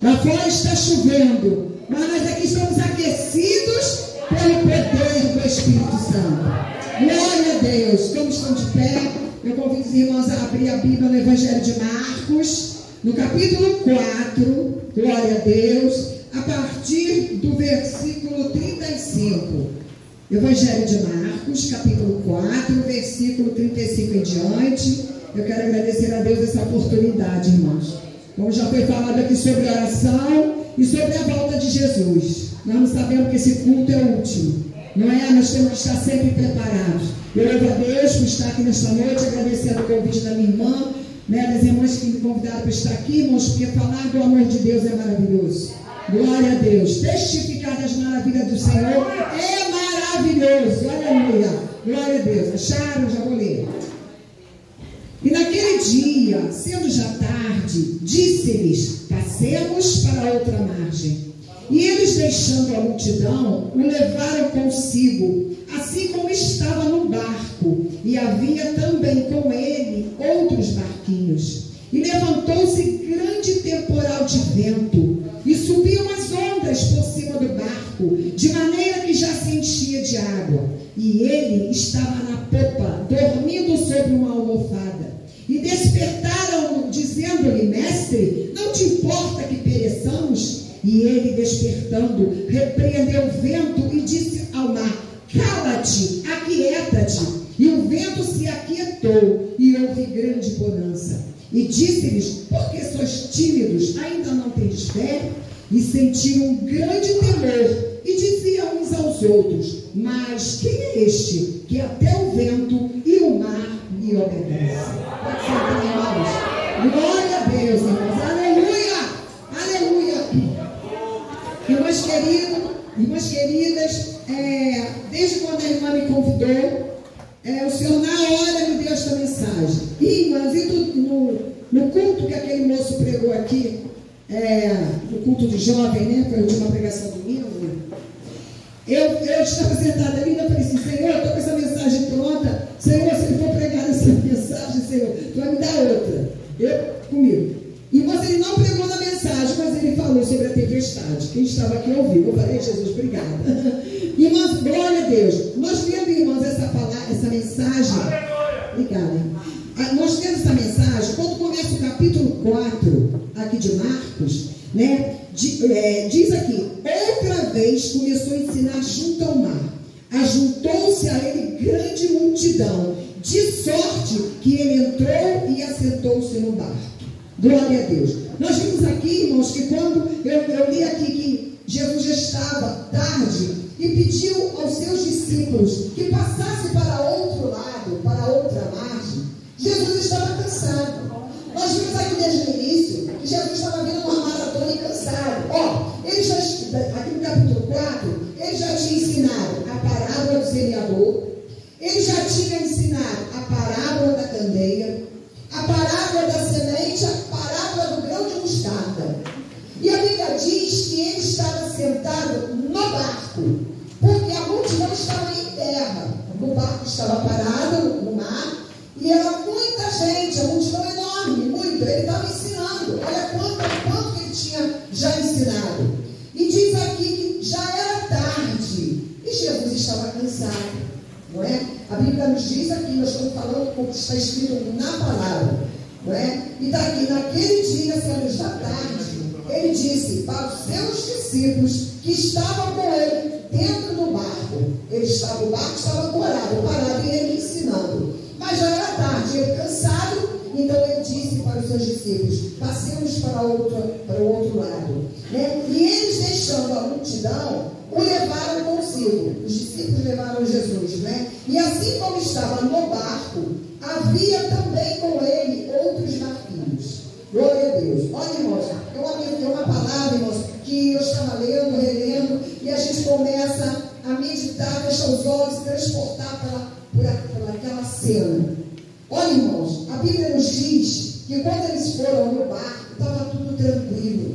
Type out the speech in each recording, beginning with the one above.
Lá fora está chovendo, mas nós aqui estamos aquecidos pelo poder do Espírito Santo. Glória a Deus. Todos estão de pé. Eu convido os irmãos a abrir a Bíblia no Evangelho de Marcos, no capítulo 4, glória a Deus, a partir do versículo 35. Evangelho de Marcos, capítulo 4, versículo 35 em diante. Eu quero agradecer a Deus essa oportunidade, irmãos. Como já foi falado aqui sobre oração e sobre a volta de Jesus. Nós não sabemos que esse culto é o último, não é? Nós temos que estar sempre preparados. Eu louvo a Deus por estar aqui nesta noite, agradecendo o convite da minha irmã, das irmãs que me convidaram para estar aqui, irmãos, porque falar do amor de Deus é maravilhoso. Glória a Deus. Testificar das maravilhas do Senhor é maravilhoso. Aleluia. Glória a Deus. Acharam? Já vou ler. E naquele dia, sendo já tarde, disse-lhes: passemos para a outra margem. E eles, deixando a multidão, o levaram consigo, assim como estava no barco, e havia também com ele outros barquinhos. E levantou-se grande temporal de vento, e subiam as ondas por cima do barco, de maneira que já se enchia de água. E ele estava na popa, dormindo sobre uma almofada. E despertaram-no, dizendo-lhe: mestre, não te importa que pereçamos? E ele, despertando, repreendeu o vento e disse ao mar: cala-te, aquieta-te. E o vento se aquietou, e houve grande bonança. E disse-lhes: por que sois tímidos? Ainda não tendes fé? E sentiram um grande temor, e diziam uns aos outros: mas quem é este, que até o vento e o mar lhe obedecem? Glória a Deus, irmãos. Aleluia! Aleluia! Irmãs queridas, desde quando a irmã me convidou, o Senhor na hora me deu esta mensagem. E, irmãs, no culto que aquele moço pregou aqui, no culto de jovem, né? Foi a última pregação domingo. Eu estava sentada ali e eu falei assim: Senhor, eu estou com essa mensagem pronta. Senhor, se ele for pregar essa mensagem, Senhor, tu vai me dar outra. Comigo. Irmãos, ele não pregou na mensagem, mas ele falou sobre a tempestade. Quem estava aqui ouviu. Eu falei: Jesus, obrigada. Irmãos, glória a Deus. Nós temos, irmãos, essa palavra, essa mensagem. Obrigada. Nós temos essa mensagem, quando começa o capítulo 4 aqui de Marcos, né? Diz aqui: outra vez começou a ensinar junto ao mar. Ajuntou-se a ele grande multidão, de sorte que ele entrou e assentou-se no barco. Glória a Deus. Nós vimos aqui, irmãos, que quando eu li aqui que Jesus já estava tarde e pediu aos seus discípulos que passasse para outro lado, para outra margem, Jesus estava cansado. Nós vimos aqui desde o início que Jesus estava vindo uma maratona e cansado. Ele já, aqui no capítulo 4, ele já tinha ensinado a parábola do semeador, ele já tinha ensinado a parábola da candeia, a parábola da semente, a parábola do grão de mostarda. E a Bíblia diz que ele estava sentado no barco, porque a multidão estava em terra. O barco estava parado no mar, e era muita gente, a multidão enorme, muito. Ele estava ensinando. Olha quanto que ele tinha já ensinado. E diz aqui que já era tarde, e Jesus estava cansado, não é? A Bíblia nos diz aqui, nós estamos falando como está escrito na palavra, não é? E daqui, naquele dia, sendo já tarde, ele disse para os seus discípulos que estavam com ele dentro do barco. O barco estava parado, e ele ensinando. Mas já era tarde, ele cansado, então ele disse para os seus discípulos: passemos para o outro lado, né? E eles, deixando a multidão, o levaram consigo. Os discípulos levaram Jesus, né? E assim como estava no barco, havia também com ele outros barquinhos. Glória a Deus. Olha, irmãos, é uma palavra, irmãos, que eu estava lendo, relendo, e a gente começa a meditar, fechar os olhos, transportar por aquela cena. Olha, irmãos, a Bíblia nos diz que quando eles foram no barco, estava tudo tranquilo.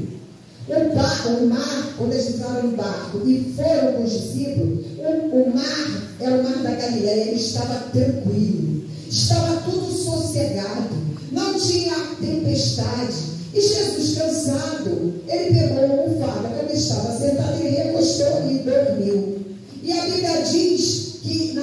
O mar, quando eles entraram no barco e foram com os discípulos, o mar era o mar da Galileia, ele estava tranquilo, estava tudo sossegado, não tinha tempestade. E Jesus, cansado, ele dormiu. E a Bíblia diz que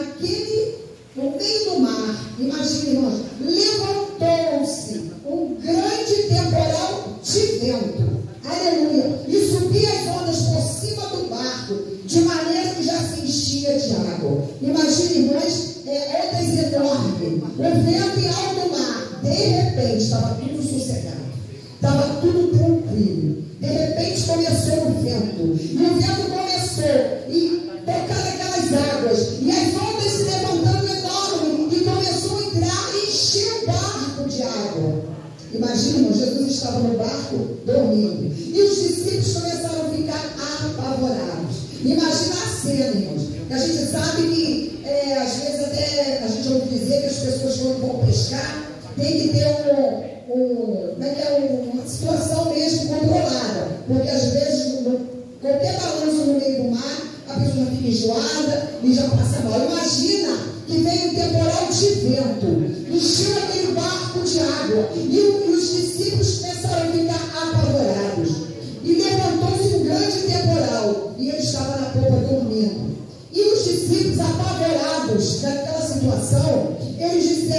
no meio do mar, imagine, irmãos, levantou-se um grande temporal de vento. Aleluia. E subia as ondas por cima do barco, de maneira que já se enchia de água. Imagine, irmãos, ondas enormes, o vento em alto mar. De repente, estava tudo sossegado, estava tudo tranquilo. De repente começou o vento, e o vento começou a tocar aquelas águas, e as ondas se levantando enorme, e começou a entrar e encher o barco de água. Imagina, irmão, Jesus estava no barco dormindo, e os discípulos começaram a ficar apavorados. Imagina a cena, irmãos. A gente sabe que às vezes até a gente ouve dizer que as pessoas quando vão pescar tem que ter uma situação mesmo controlada, porque às vezes qualquer balanço no meio do mar, a pessoa fica enjoada e já passa mal. Imagina que veio um temporal de vento, encheu aquele barco de água, e os discípulos começaram a ficar apavorados, e levantou-se um grande temporal, e ele estava na popa dormindo. E os discípulos, apavorados daquela situação, eles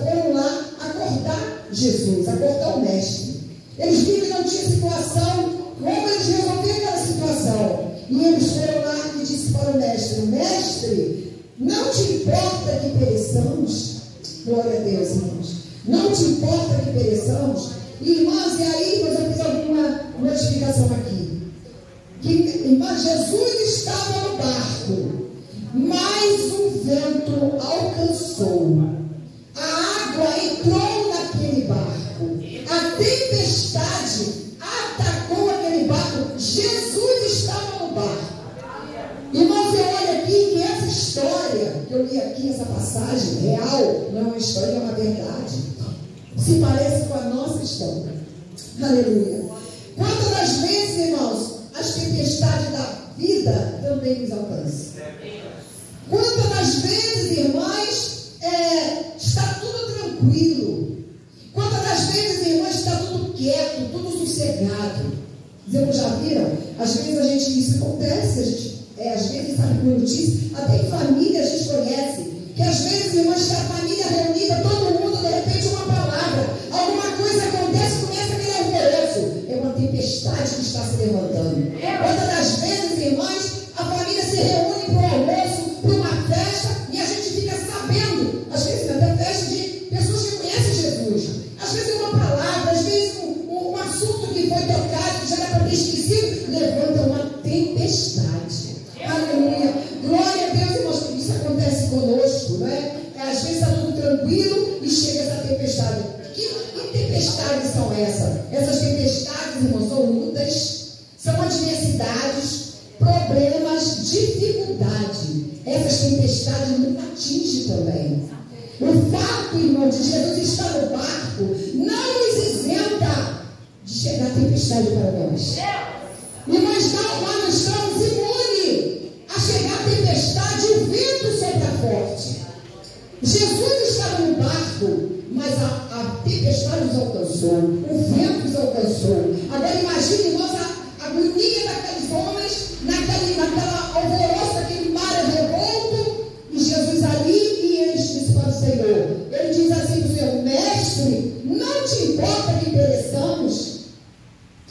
foram lá acordar Jesus, acordar o mestre. Eles viram que não tinha situação, como eles resolveram aquela situação. E eles foram lá e disse para o mestre: Mestre, não te importa que pereçamos? Glória a Deus, irmãos. Não te importa que pereçamos? Irmãos, e aí, mas eu fiz alguma notificação aqui. Irmãs, Jesus estava no barco, mas o vento alcançou. A água entrou naquele barco. A tempestade atacou aquele barco. Jesus estava no barco. Irmãos, eu olho aqui que essa história que eu li aqui, essa passagem real, não é uma história, é uma verdade. Se parece com a nossa história. Aleluia. Quantas das vezes, irmãos, as tempestades da vida também nos alcançam? Quantas das vezes, irmãs, está tudo tranquilo? Quantas das vezes, irmãs, está tudo quieto, tudo sossegado? Vocês já viram? Às vezes a gente, isso acontece, a gente, às vezes sabe por notícia, até em família a gente conhece, que às vezes, irmãs, está a família reunida, todo mundo, de repente uma palavra, alguma coisa acontece, começa aquele alvoroço. É uma tempestade que está se levantando. Quantas das vezes, irmãs, a família se reúne para o almoço, para uma festa, e a gente fica sabendo, às vezes até festa de pessoas que conhecem Jesus, às vezes uma palavra, às vezes um assunto que foi tocado, que já era para ter esquecido, levanta uma tempestade. Aleluia. Glória a Deus, irmãos, que isso acontece conosco, não é? Às vezes está tudo tranquilo e chega essa tempestade. Que tempestades são essas? Essas tempestades, irmãos, são lutas, são adversidades, problemas, dificuldade. Essas tempestades nos atingem também. O fato, irmão, de Jesus estar no barco não nos isenta de chegar a tempestade para nós. Irmãos, nós estamos imunes a chegar a tempestade e o vento sopra forte. Jesus estava no barco, mas a tempestade nos alcançou, o vento nos alcançou. Agora imagine, irmãos, a agonia daqueles homens, naquela alvoroço, aquele mar revolto, e Jesus ali, e eles dizem para o Senhor, ele diz assim para o Senhor: Mestre, não te importa que pereçamos?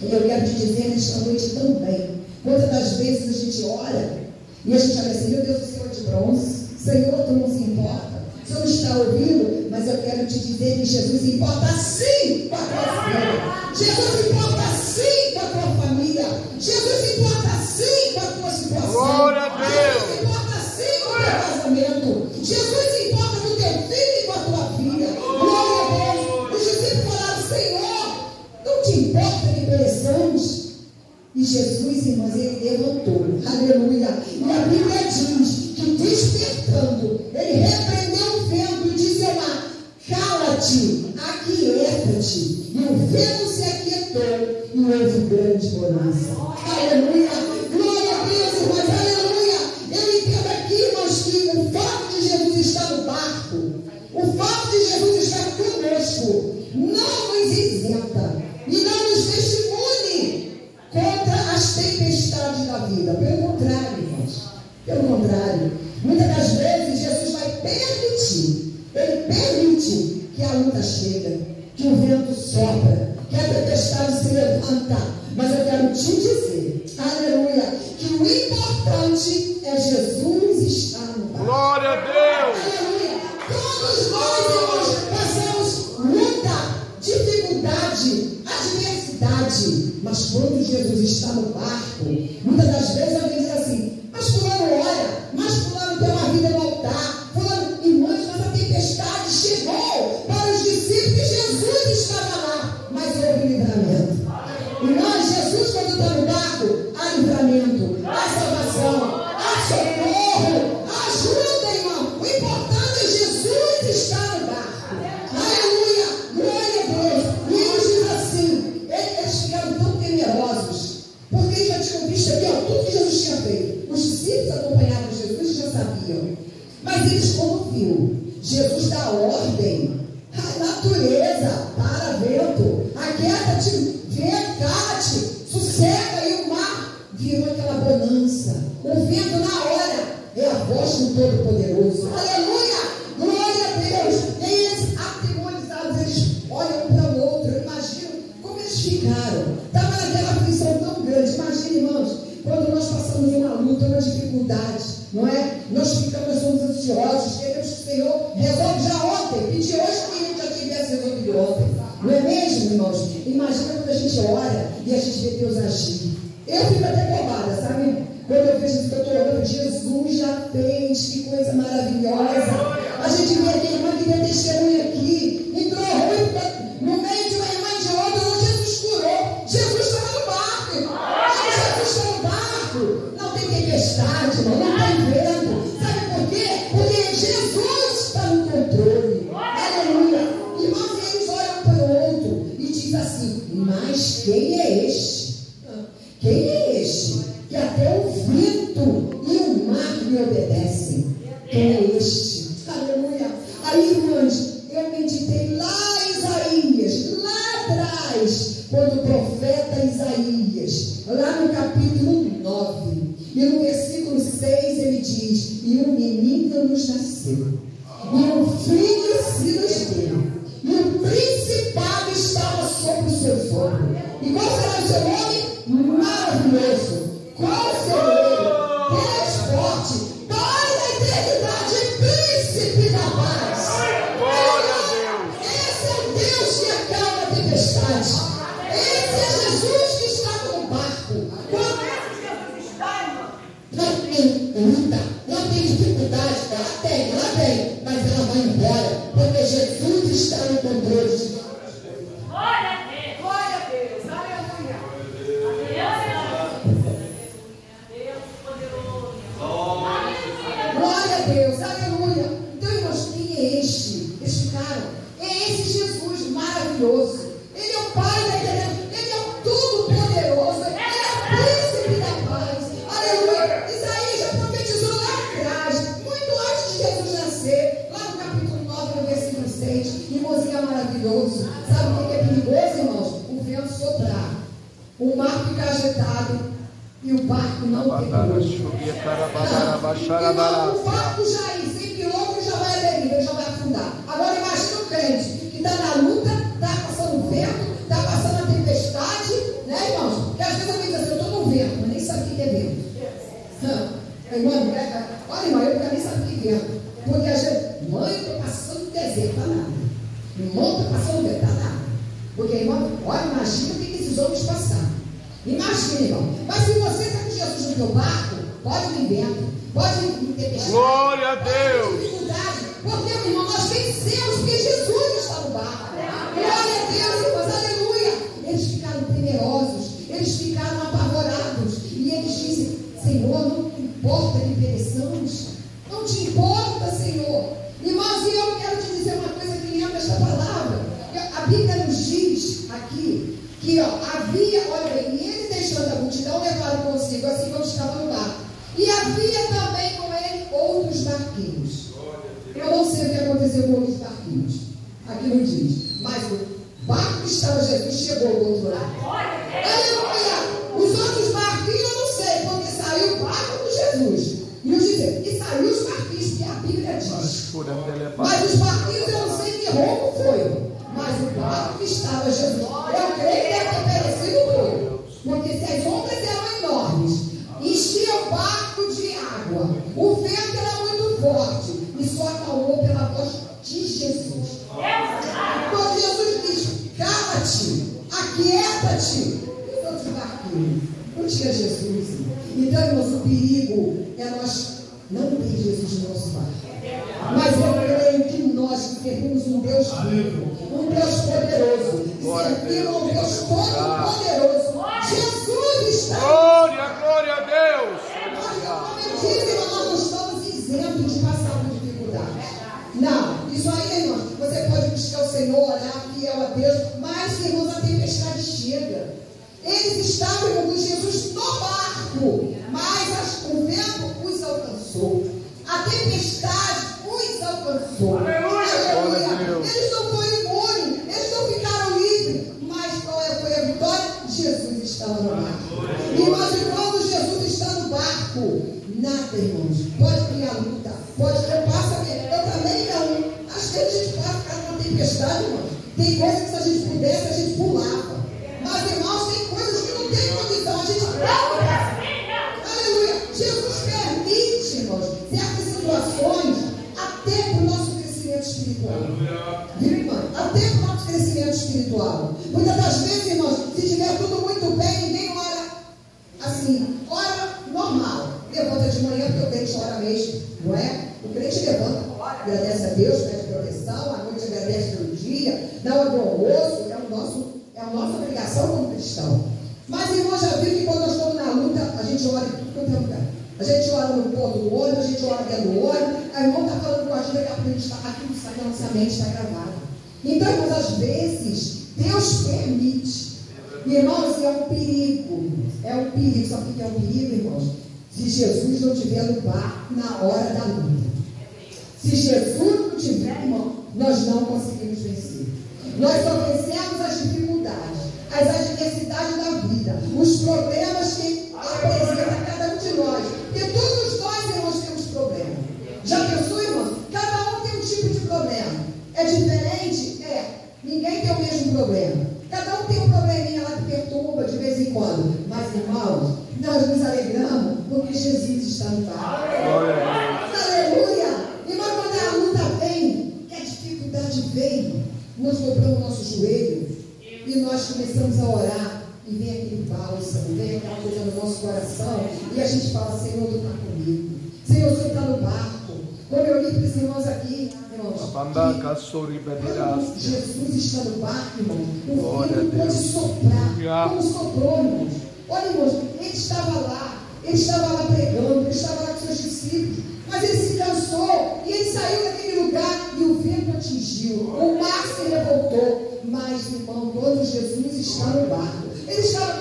E eu quero te dizer nesta noite também, quantas das vezes a gente ora e a gente olha assim: meu Deus, o Senhor é de bronze, Senhor, tu não se importa, o Senhor está ouvindo, mas eu quero te dizer que Jesus importa sim com a tua vida, Jesus importa sim com a tua família, Jesus importa sim com a tua situação, glória a Deus. Jesus importa sim com o teu casamento, Jesus importa com o teu filho e com a tua filha. Glória a Deus. Os discípulos falaram: Senhor, não te importa que pereçamos? E Jesus, irmãos, ele levantou, aleluia, e a Bíblia diz que despertando, ele repreendeu o vento e disse ao mar: cala-te, aquieta-te. E o vento se aquietou e houve grande bonança. Aleluia, glória a Deus, irmãos, aleluia. Eu entendo aqui, irmãos, que o fato de Jesus estar no barco, o fato de Jesus estar conosco, não nos isenta e não nos deixa imune contra as tempestades tempestades da vida. Pelo contrário, irmãos. Pelo contrário. Muitas das vezes Jesus vai permitir. Ele permite que a luta chegue, que o vento sopra, que a tempestade se levanta. Mas eu quero te dizer, aleluia, que o importante é Jesus estar no barco. Glória a Deus! Aleluia. Todos nós, irmãos, passamos luta, dificuldade, adversidade. Mas quando Jesus está no barco, muitas das vezes alguém diz assim, mas fulano ora, mas fulano tem uma vida no altar, fulano, irmãos, mas a tempestade chegou para os discípulos e Jesus estava lá, mas houve livramento. Irmãos, Jesus quando está no barco, há livramento, há salvação, há socorro, há ajuda, irmão. O importante é Jesus estar no barco. Aleluia, glória a Deus. E eles dizem assim, eles ficaram tão temerosos, porque eles já tinham visto aqui, ó, tudo que Jesus tinha feito. Os discípulos acompanhavam Jesus e já sabiam. Mas eles, como viu, Jesus dá ordem à natureza, para vento, aquieta-te, vento, cala-te, sossega, e o mar virou aquela bonança. O vento na hora é a voz do Todo-Poderoso. Aleluia! Glória a Deus! E eles, atemorizados, eles olham um para o outro. Eu imagino como eles ficaram. Estava naquela aflição tão grande. Imagina, irmãos, quando nós passamos uma luta, uma dificuldade, não é? Nós somos ansiosos, queremos que o Senhor resolve já ontem. Pedir hoje que a gente já tivesse resolvido ontem. Não é mesmo, irmãos? Imagina quando a gente ora e a gente vê Deus agir. Eu fico até bobada, sabe? Quando eu vejo isso que eu estou orando, Jesus já fez, que coisa maravilhosa. A gente vê aqui, irmã que deu testemunho aqui, entrou ruim no meio de uma irmã e de outra, onde Jesus curou. Jesus estava no barco, irmão. Jesus está no barco. Não tem tempestade, irmão, não tem vento. Sabe por quê? Porque Jesus está no controle. Aleluia. Irmãos, eles olham para o outro e dizem assim, mas quem é este? Quem é este? Que até o vento e o mar me obedecem. Quem é este? Aleluia. Aí, irmãos, eu meditei lá em Isaías, lá atrás, quando o profeta Isaías, lá no capítulo 9, e no versículo 6 ele diz, e um menino nos nasceu, e um filho se nos deu, e o principado estava sobre os seus ombros. E qual será o seu nome? Maravilhoso, Conselheiro, Deus forte, Pai da eternidade, Príncipe da paz. Glória a Deus! Esse é o Deus que acalma a tempestade. Esse é Jesus que está no barco. Quando Jesus está, irmão, não tem luta, não tem dificuldade, ela tem, mas ela vai embora, porque Jesus está no controle. Glória a Deus, glória a Deus, aleluia. Deus poderoso. Glória a Deus, aleluia. Então, irmãos, quem é este? Eles ficaram. É esse Jesus maravilhoso. Ele é o Pai da eternidade. Ele é o Todo-Poderoso. Ele é o Príncipe da paz. Aleluia. Isaías já profetizou lá atrás, muito antes de Jesus nascer, lá no capítulo 9, no versículo 6. Irmãozinho é maravilhoso. Sabe o que é perigoso, irmãos? O vento soprar, o mar ficar agitado e o barco não ter rumo. O barco já é sem piloto, já vai à deriva, já vai afundar. Agora imagina o crente que está na luta, está passando vento, está passando a tempestade, né, irmãos? Porque às vezes alguém diz assim, eu estou no vento, mas nem sabe o que é vento. Irmão, olha, irmão, eu também sabe o que é vento. Porque às vezes, mãe, eu estou passando no deserto, está nada. Irmão, está passando no vento, está nada. Porque, irmão, olha, imagina o que esses homens passaram. Imagina, irmão. Mas se você está com Jesus no teu barco, pode vir vento, pode vir tempestade. Glória a Deus! Pode vir dificuldade. Porque, meu irmão, nós vencemos, porque Jesus está no barco. Glória a Deus, irmãos, aleluia. Eles ficaram temerosos, eles ficaram apavorados. E eles dizem, Senhor, não te importa que pereçamos? Não te importa, Senhor. Irmãos, e eu quero te dizer uma coisa que entra esta palavra. A Bíblia nos diz aqui que havia, olha bem, e ele deixando a multidão levaram consigo, assim como estava no barco. E havia também com ele outros barquinhos. Eu não sei o que aconteceu com outros barquinhos. Aqui não diz. Mas o barco que estava Jesus chegou do outro lado. Aleluia! Os outros barquinhos eu não sei. barco. Não tinha Jesus. Então, irmãos, o perigo é nós não ter Jesus no nosso barco. Mas eu creio que nós servimos um Deus vivo, um Deus poderoso. Servimos um Deus todo-poderoso. Jesus está. Glória a Deus. Como eu disse, nós não estamos isentos de passar por dificuldade. Não, isso aí, irmão, você pode buscar o Senhor, orar, fiel a Deus, mas, irmãos, a tempestade chega. Eles estavam com Jesus no barco, mas o vento os alcançou. A tempestade os alcançou. Aleluia. Eles não foram imunes, eles não ficaram livres. Mas qual foi a vitória? Jesus estava no barco. Irmãos, quando Jesus está no barco, nada, irmãos, pode criar luta, pode criar, eu também não. Acho que a gente pode ficar numa tempestade, irmãos. Tem coisas que se a gente pudesse, a gente pulava. Mas, irmãos, tem coisas que não tem condição, a gente pula. Aleluia. Jesus permite, irmãos, certas situações até para o nosso crescimento espiritual. Viu, irmão? Até para o nosso crescimento espiritual. Muitas das vezes, irmãos, se estiver tudo muito bem, ninguém ora assim, ora normal. Levanta de manhã, porque o crente ora mesmo, não é? O crente levanta, agradece a Deus, pede proteção, à noite agradece pelo dia, na hora do almoço, é a nossa obrigação como cristão. Mas, irmão, já viu que quando nós estamos na luta, a gente ora em tudo quanto é lugar. A gente ora no ponto do ônibus, a gente ora dentro do ônibus, a irmã está falando com a gente, daqui a pouco aquilo que está na nossa mente está gravado. Então, irmãos, às vezes, Deus permite. Irmãos, é um perigo. É um perigo. Sabe o que é um perigo, irmãos? Se Jesus não estiver no barco na hora da luta. Se Jesus não estiver, irmão, nós não conseguimos vencer. Nós só vencemos as dificuldades, as adversidades da vida, os problemas que apresenta cada um de nós. Porque todos nós, irmãos, temos problema. Já pensou, irmãos? Cada um tem um tipo de problema. É diferente? É. Ninguém tem o mesmo problema. Cada um tem um probleminha lá que perturba de vez em quando. Mas, irmãos, nós nos alegramos porque Jesus está no barco. Aleluia! Irmão, quando a luta vem, que a dificuldade vem, nós dobramos o nosso joelho e nós começamos a orar. E vem aquele bálsamo, vem aquela coisa no nosso coração. E a gente fala, Senhor, tu está comigo. Senhor, o Senhor está no barco. Como eu li para os irmãos aqui, irmãos, Jesus está no barco, irmão. O vento pode soprar, como soprou, irmãos. Olha, irmãos, ele estava lá pregando, ele estava lá com seus discípulos, mas ele se cansou e ele saiu daquele lugar e o vento atingiu, o mar se revoltou. Mas, irmão, quando Jesus está no barco, ele estava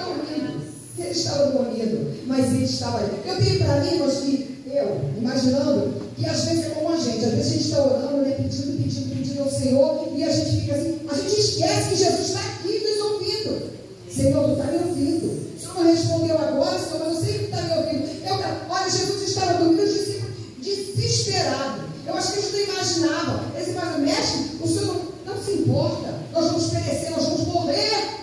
dormindo, mas ele estava ali. Eu tenho para mim, irmãos, que imaginando que às vezes é como a gente está orando, né, pedindo ao Senhor, e a gente fica assim, a gente esquece que Jesus está aqui nos ouvindo. Senhor, tu está me ouvindo. O Senhor não respondeu agora, Senhor, mas eu sei que tu está me ouvindo. Olha, Jesus estava dormindo, os discípulos desesperados. Eu acho que eles não imaginavam. Eles imaginavam, mestre, o Senhor não se importa. Nós vamos perecer, nós vamos morrer.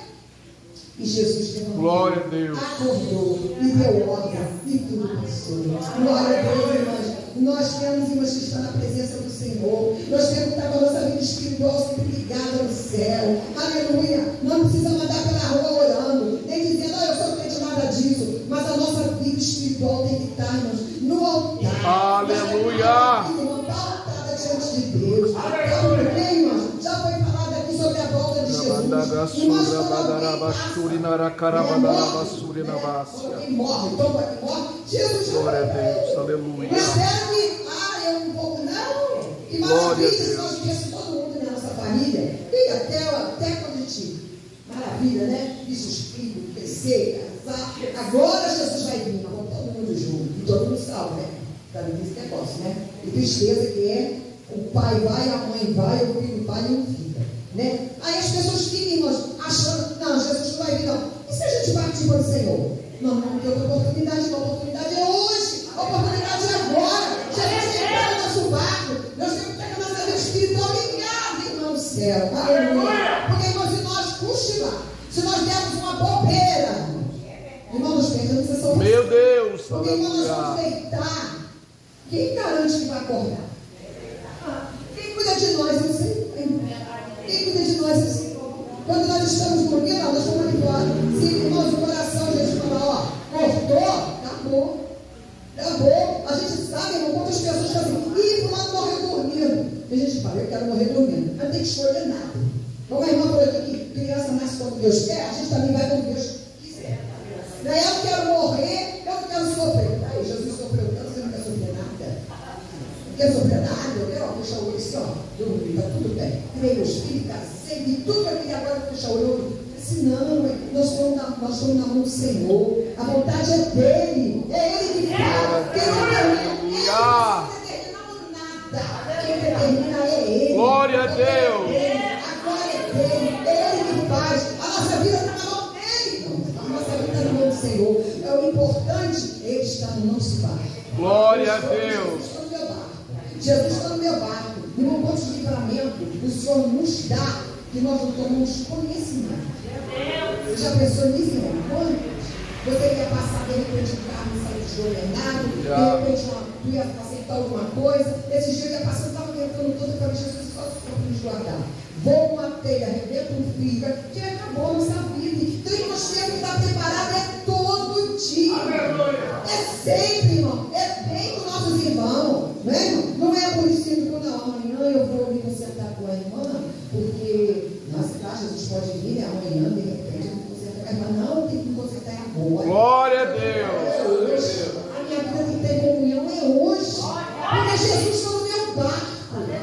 E Jesus levantou, glória a Deus, acordou e deu ordem e tudo passou. Glória a Deus, irmãos. Nós temos, irmãos, que estar na presença do Senhor. Nós temos que estar com a nossa vida espiritual sempre ligada no céu. Aleluia. Não precisamos andar pela rua orando, nem dizendo, eu sou crente, nada disso. Mas a nossa vida espiritual tem que estar, irmãos, no altar. Aleluia. Pautada diante de Deus. Aleluia, irmãos. Já foi falado aqui sobre a volta de Jesus. E nós morre, Jesus glória a Deus, aleluia. Eu espero que, eu um pouco não. Que maravilha se nós viéssemos todo mundo na nossa família. E até quando a gente, maravilha, né? Isso, filho, crescer, casar. Agora Jesus vai vir, nós vamos todo mundo junto. E todo mundo salvo, né? Também esse negócio, né? E tristeza que é, o pai vai, a mãe vai, o filho vai e não fica, né? Aí as pessoas ficam, irmãos, achando, não, Jesus não vai vir, não. E se a gente partir para o Senhor? Não tem outra oportunidade, a oportunidade é hoje, a oportunidade é agora. Jesus entrou no nosso barco, nós temos que ter a nossa vida espiritual ligada, irmão do céu. Aleluia. Porque, irmãos, se nós cochilar, se nós dermos uma bobeira, irmãos, pensamos que são meu Deus, porque quando nós vamos deitar, quem garante que vai acordar? Quem cuida de nós? Eu sei. Quem cuida de nós? Eu sei. Quando nós estamos dormindo, nós estamos ali fora. Sim, irmãos, o coração, Jesus. que escolher nada. Como a irmã falou aqui, que criança nasce quando Deus quer, a gente também vai quando Deus quiser. Daí eu quero morrer, eu não quero sofrer. Aí Jesus sofreu tanto, você não quer sofrer nada. Não quer sofrer nada, eu quero fechar o olho assim, ó, dormir, tá tudo bem. Creio no Espírito, casei, vi tudo aqui, agora vou fechar o olho. Se não, nós estamos na mão do Senhor. A vontade é dele. É ele que fala. Quem não determina nada. Quem determina é ele. Glória a Deus. A glória é dele. É ele que faz. A nossa vida está na mão dele, irmão. A nossa vida está na mão do Senhor. É o importante, ele está no nosso barco. Glória a Deus. Jesus está no meu barco. E no ponto de livramento, o Senhor nos dá que nós não tomamos conhecimento. Você já pensou nisso, irmão? Quantos? Você ia passar de repente o carro e sair desgovernado, de repente tu ia aceitar alguma coisa. Esse dia eu ia passando, estava tentando tudo, eu falei, Jesus, só se for nos guardar. Voa uma teia, arrebenta um fio, que acabou a nossa vida. Então nós temos que estar preparados todo dia. É sempre, irmão. É bem com nossos irmãos. Não é, irmão? Não é por isso que não, amanhã eu vou me consertar com a irmã, porque nossa, Jesus pode vir amanhã, de repente, eu vou consertar. Mas não, tem que me consertar agora. Glória a Deus. É hoje. A minha vida que tem comunhão é hoje. Porque Jesus está no meu barco.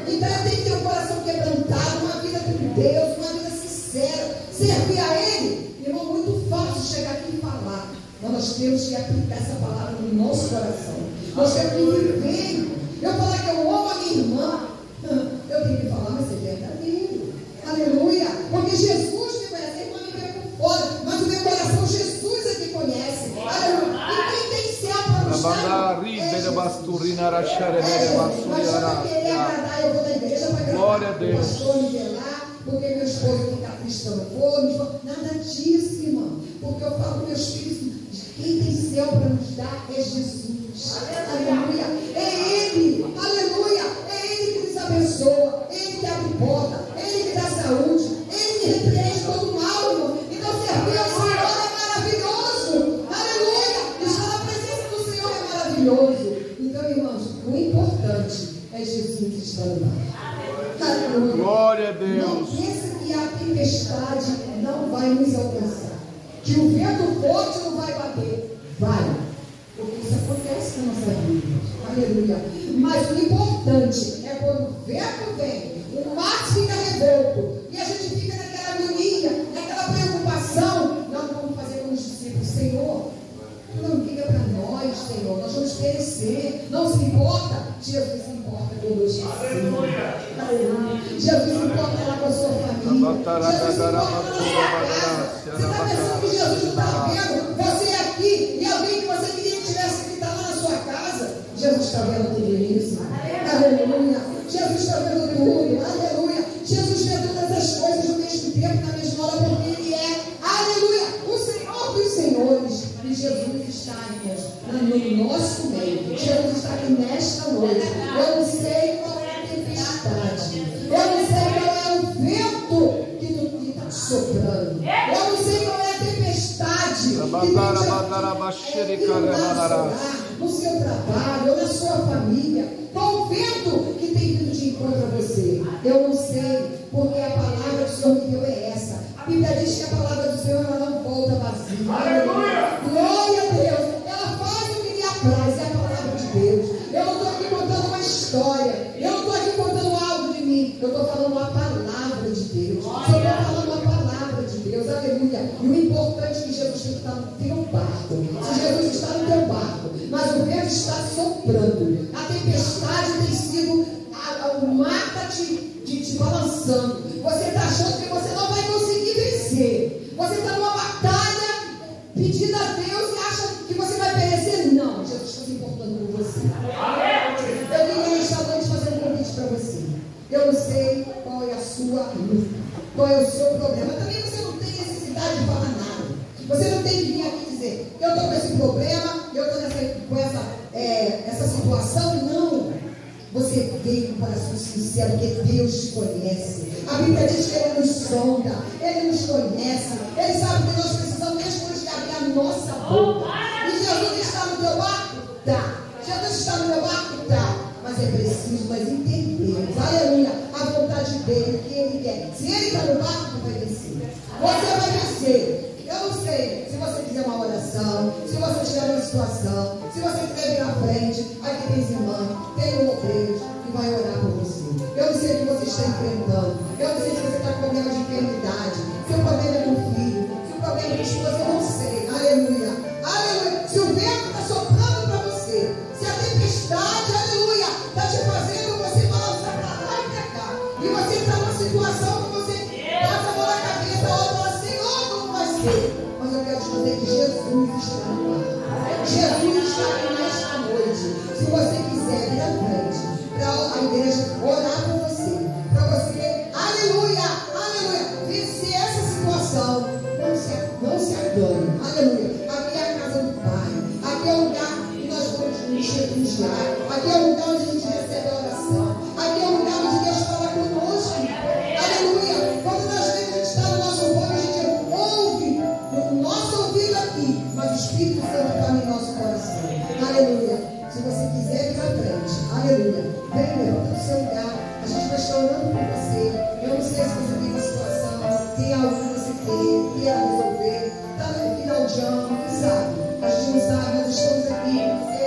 Então eu tenho que ter um coração quebrantado, uma vida com Deus, uma vida sincera. Servir a Ele, irmão, muito fácil chegar aqui e falar. Mas nós temos que aplicar essa palavra no nosso coração. Nós temos que viver. Eu falar que eu amo a minha irmã, eu tenho que falar, mas é verdadeiro. Aleluia. Porque Jesus me conhece, a irmã me vê por fora, mas o meu coração, Jesus é que conhece. Aleluia. E quem tem céu para nos dar? Mas eu querer agradar, eu vou na igreja para agradar. Glória a Deus. O pastor me vê lá, porque meu esposo fica cristão forno. Nada disso, irmão. Porque eu falo com meus filhos, quem tem céu para nos dar é Jesus. Aleluia. É Ele. Aleluia. É Ele que nos abençoa. Ele que abre porta. Ele que dá saúde. Ele que repreende todo o mal, irmão. Então servir ao Senhor é maravilhoso. Aleluia. Estar na presença do Senhor é maravilhoso. Então, irmãos, o importante é Jesus que está no mar. Aleluia. Glória a Deus. Não pensa que a tempestade não vai nos alcançar. Que o vento forte não vai bater. Vai. Porque isso acontece na nossa vida. Aleluia. Mas o importante é quando o vento vem, o mar fica revolto e a gente fica naquela agonia, naquela preocupação. Nós vamos fazer como os discípulos. Senhor, tu não liga para nós, Senhor. Nós vamos perecer. Não se importa. Jesus se importa com você. Aleluia. Jesus se importa lá com a sua família. Jesus se importa na sua casa. Você está pensando que Jesus não está vendo? Você é aqui e alguém que você queria que tivesse que estar lá na sua casa. Jesus está vendo tudo isso. Aleluia. Jesus está vendo tudo. Aleluia. Jesus vê todas as coisas no mesmo tempo, na mesma hora, porque Ele é. Aleluia. O Senhor dos Senhores. E Jesus está, irmãos, no nosso meio. Jesus está aqui nesta noite. Eu não sei qual é a tempestade. Eu não sei qual é o vento que está soprando. Eu não sei qual é a tempestade que no seu trabalho ou na sua família. Qual o vento que tem vindo de encontro a você? Eu não sei, porque a palavra do Senhor me deu é essa. A Bíblia diz que a palavra do Senhor ela não volta vazia. Aleluia! Glória a Deus! Ela faz o que lhe apraz, é a palavra de Deus. Eu não estou aqui contando uma história. Eu não estou aqui contando algo de mim. Eu estou falando uma palavra de Deus. Eu estou falando uma palavra de Deus. Aleluia! E o importante é que Jesus tem que estar no teu barco. Se Jesus está no teu barco, mas o vento está soprando. A tempestade tem sido, o mar está te balançando. Você está achando que você não vai conseguir vencer. Você está numa batalha pedindo a Deus e acha que você vai perecer. Não, Jesus está se importando com você. Eu queria esta noite fazer um convite para você. Eu não sei qual é a sua luta, qual é o seu problema. Também você não tem necessidade de falar nada. Você não tem que vir aqui dizer, eu estou com esse problema, eu estou com essa situação. Não. Você veio com o coração sincero, porque Deus te conhece. A Bíblia diz que Ele nos sonda, Ele nos conhece, Ele sabe que nós precisamos mesmo de abrir a nossa boca. E Jesus está no teu barco? Tá. Jesus está no meu barco? Tá. Mas Mas é preciso nós entendermos, aleluia, a vontade dele, o que ele quer. Se ele está no barco, tu vai vencer. Você vai vencer. Eu não sei, se você fizer uma oração, se você estiver numa situação, se você estiver vir à frente, aqui tem irmãs, tem um obreiro que vai orar por você. Eu não sei o que você está enfrentando. Eu não sei se você está com problema de enfermidade, se o problema é com o filho, se o problema é com a esposa, eu não sei. Aleluia. Aleluia. Se o vento está soprando para você, se a tempestade, aleluia, está te fazendo você balançar para lá e para cá, e você está numa situação que você passa a mão na cabeça, outra assim, como vai ser? Mas eu quero te dizer que Jesus está no ar. Jesus está aqui nesta noite. Se você quiser vir à frente para a igreja orar por você, para você, aleluia, aleluia, vencer essa situação, não se agane, aleluia. Aqui é a casa do Pai, aqui é o lugar que nós vamos nos refugiar, aqui é o lugar onde a gente recebe a oração, aqui é o lugar onde Deus fala conosco, aleluia. Quando nós vemos que está no nosso povo, a gente ouve no nosso ouvido aqui, mas o Espírito Santo fala em nosso coração, aleluia. Se você quiser vir à frente, aleluia, vem, levanta do seu lugar, a gente vai estar orando por você. Eu não sei se você tem uma situação, tem algo que você quer resolver, está no final de ano, quem sabe? A gente não sabe, nós estamos aqui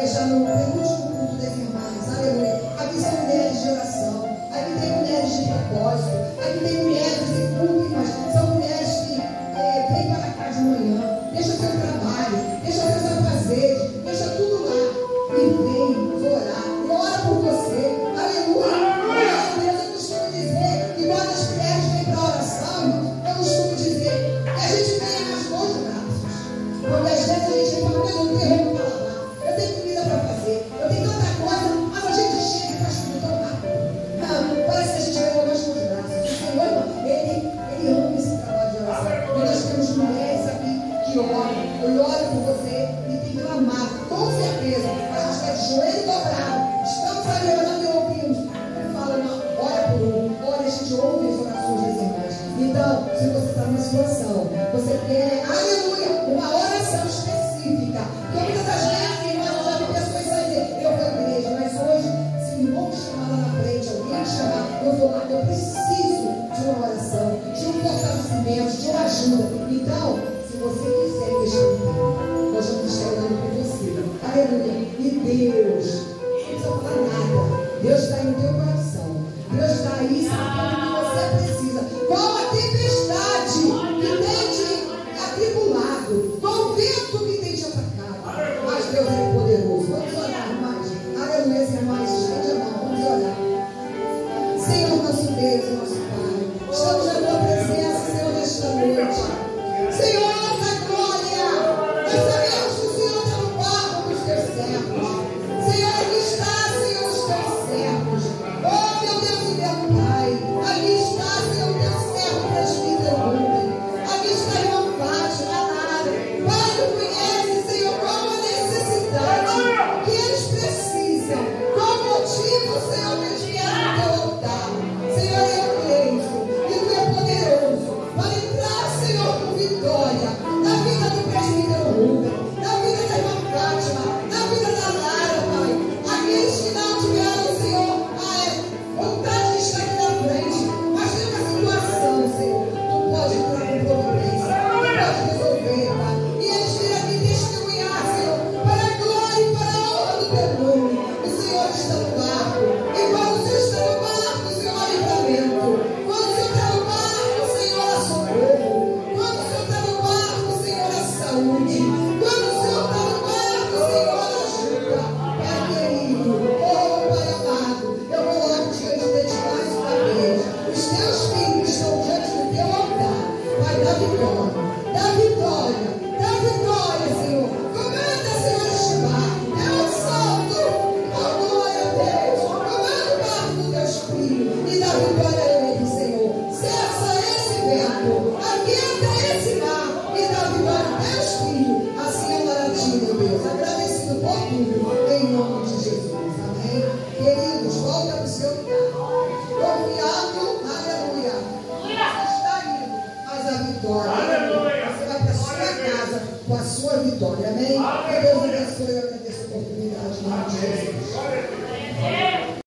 já no penúltimo culto das irmãs, aleluia. Aqui são mulheres de oração, aqui tem mulheres de propósito, aqui tem mulheres últimas, são mulheres que vêm para cá de manhã, deixa seu trabalho, deixa seus afazeres, deixa tudo lá e vem orar, e ora por você, aleluia. Deus, eu costumo dizer que quando as mulheres vêm para a oração, eu costumo dizer que a gente vem nas mãos de braços, porque às vezes a gente fala, mas eu não tenho roupa para lavar, eu tenho comida para fazer, eu tenho tanta coisa, mas a gente chega e faz tudo tão rápido. Não, parece que a gente vai com as mãos de braços. O Senhor, ele ama esse trabalho de oração. E nós temos mulheres aqui que oram, eu oro por você e tem clamado, com certeza, a gente está de joelho dobrado, estamos ali orando e ouvimos. Ele fala, não, ora por um, ora, a gente ouve as orações das irmãs. Então, se você está numa situação, você quer, aleluia, uma oração específica, porque muitas das vezes, irmãs, eu já vi pessoas dizendo, eu vou à igreja, mas hoje, se o irmão me chamar lá na frente, alguém me chamar, eu vou lá, eu preciso de uma oração, de um fortalecimento, de uma ajuda. Então, se você quiser investir em mim, nós vamos estar orando por você. Aleluia. E Deus, não precisa falar nada. Deus está aí no teu coração. Deus está aí sabendo o que você precisa. Qual a tempestade que tem te atribulado? Qual o vento que tem te atacado? Mas Deus é poderoso. Vamos orar, irmãs. Aleluia, irmãs. Estende a mão. Vamos orar. Senhor, nosso Deus e nosso Pai, estamos na tua presença, Senhor, nesta noite. Senhor, da glória, nós sabemos que o Senhor está no barco dos teus servos. Senhor, aqui está, Senhor, os teus servos. Oh, meu Deus e meu Pai, aqui está, Senhor, o teu servo, presbítero Rubem. Aqui está a irmã Fátima, Nara. Pai, tu conhece, Senhor, qual a necessidade que eles precisam. Qual o motivo, Senhor, que eles vieram no teu altar. Senhor, eu creio que tu é poderoso para entrar, Senhor, com vitória na vida do presbítero Rubem, na vida da irmã Fátima, na vida da Lara, Pai. Aqueles que não tiveram, Senhor, vontade de estar aqui na frente, mas tem uma situação, Senhor, tu pode entrar com providência, tu pode resolver, Pai. E eles virão aqui testemunhar, Senhor, para a glória e para a honra do teu nome. O Senhor está no barco, e quando o Senhor está no barco, o Senhor há livramento. Quando o Senhor está no barco, o Senhor há socorro. Quando o Senhor está no barco, o Senhor há saúde. Quando o Senhor está no barco, o Senhor há ajuda. Pai querido, oh Pai amado, eu coloco diante de ti mais uma vez. Os teus filhos estão diante do teu altar. Pai, dá vitória, dá vitória, dá vitória, Senhor. Comanda, Senhor, este barco. Eu solto, oh glória a Deus. Comanda o barco dos teus filhos e dá vitória a eles, Senhor. Cessa esse vento, aquieta esse mar e dá vitória a teus filhos. Assim é para ti, meu Deus. Agradecido por tudo, em nome de Jesus. Amém. Queridos, volta para o seu lugar. Confiado, aleluia. Você está indo, mas a vitória. Aleluia. Você vai para a sua casa com a sua vitória. Amém. Que Deus abençoe. Eu agradeço a oportunidade. Em nome de Jesus.